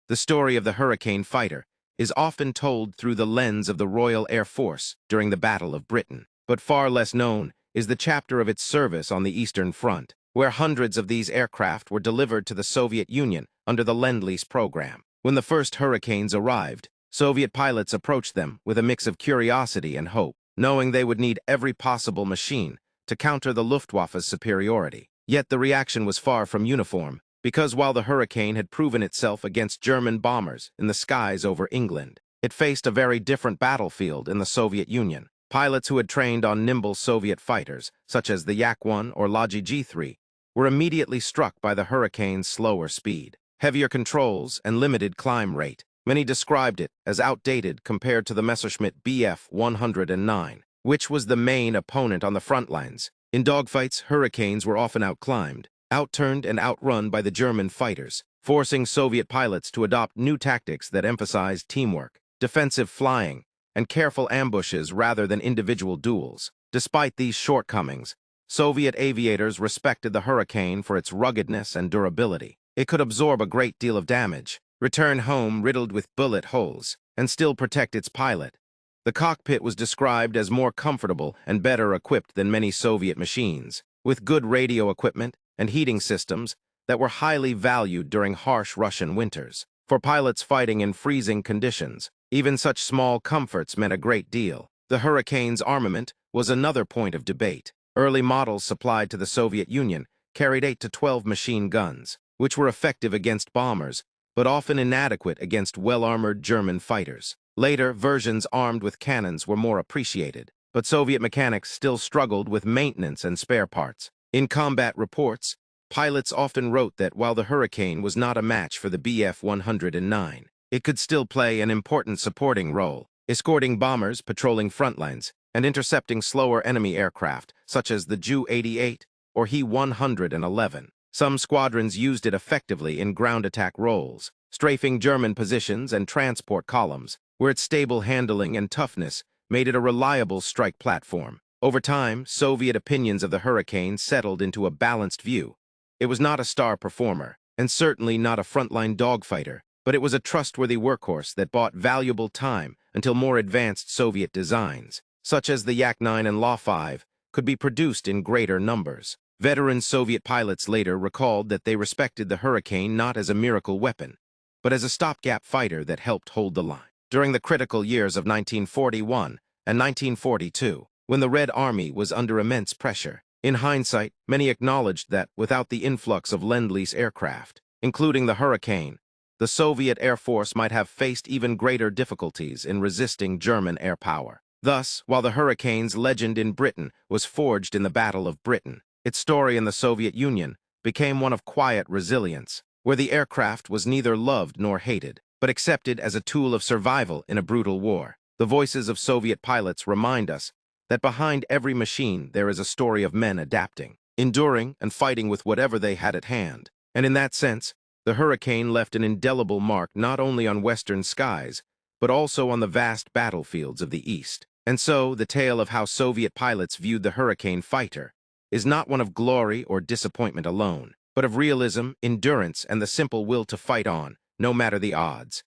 The story of the Hurricane fighter is often told through the lens of the Royal Air Force during the Battle of Britain, but far less known is the chapter of its service on the Eastern Front, where hundreds of these aircraft were delivered to the Soviet Union under the Lend-Lease program. When the first Hurricanes arrived, Soviet pilots approached them with a mix of curiosity and hope, knowing they would need every possible machine to counter the Luftwaffe's superiority. Yet the reaction was far from uniform, because while the Hurricane had proven itself against German bombers in the skies over England, it faced a very different battlefield in the Soviet Union. Pilots who had trained on nimble Soviet fighters, such as the Yak-1 or Logi G-3, were immediately struck by the Hurricane's slower speed, heavier controls, and limited climb rate. Many described it as outdated compared to the Messerschmitt Bf-109, which was the main opponent on the front lines. In dogfights, Hurricanes were often outclimbed, outturned, and outrun by the German fighters, forcing Soviet pilots to adopt new tactics that emphasized teamwork, defensive flying, and careful ambushes rather than individual duels. Despite these shortcomings, Soviet aviators respected the Hurricane for its ruggedness and durability. It could absorb a great deal of damage, return home riddled with bullet holes, and still protect its pilot. The cockpit was described as more comfortable and better equipped than many Soviet machines, with good radio equipment and heating systems that were highly valued during harsh Russian winters. For pilots fighting in freezing conditions, even such small comforts meant a great deal. The Hurricane's armament was another point of debate. Early models supplied to the Soviet Union carried 8 to 12 machine guns, which were effective against bombers, but often inadequate against well-armored German fighters. Later, versions armed with cannons were more appreciated, but Soviet mechanics still struggled with maintenance and spare parts. In combat reports, pilots often wrote that while the Hurricane was not a match for the Bf-109, it could still play an important supporting role, escorting bombers, patrolling front lines, and intercepting slower enemy aircraft, such as the Ju-88 or He-111. Some squadrons used it effectively in ground attack roles, strafing German positions and transport columns, where its stable handling and toughness made it a reliable strike platform. Over time, Soviet opinions of the Hurricane settled into a balanced view. It was not a star performer, and certainly not a frontline dogfighter, but it was a trustworthy workhorse that bought valuable time until more advanced Soviet designs, such as the Yak-9 and La-5, could be produced in greater numbers. Veteran Soviet pilots later recalled that they respected the Hurricane not as a miracle weapon, but as a stopgap fighter that helped hold the line. During the critical years of 1941 and 1942, when the Red Army was under immense pressure, in hindsight, many acknowledged that without the influx of Lend-Lease aircraft, including the Hurricane, the Soviet Air Force might have faced even greater difficulties in resisting German air power. Thus, while the Hurricane's legend in Britain was forged in the Battle of Britain, its story in the Soviet Union became one of quiet resilience, where the aircraft was neither loved nor hated, but accepted as a tool of survival in a brutal war. The voices of Soviet pilots remind us that behind every machine there is a story of men adapting, enduring, and fighting with whatever they had at hand. And in that sense, the Hurricane left an indelible mark not only on Western skies, but also on the vast battlefields of the East. And so, the tale of how Soviet pilots viewed the Hurricane fighter is not one of glory or disappointment alone, but of realism, endurance, and the simple will to fight on, no matter the odds.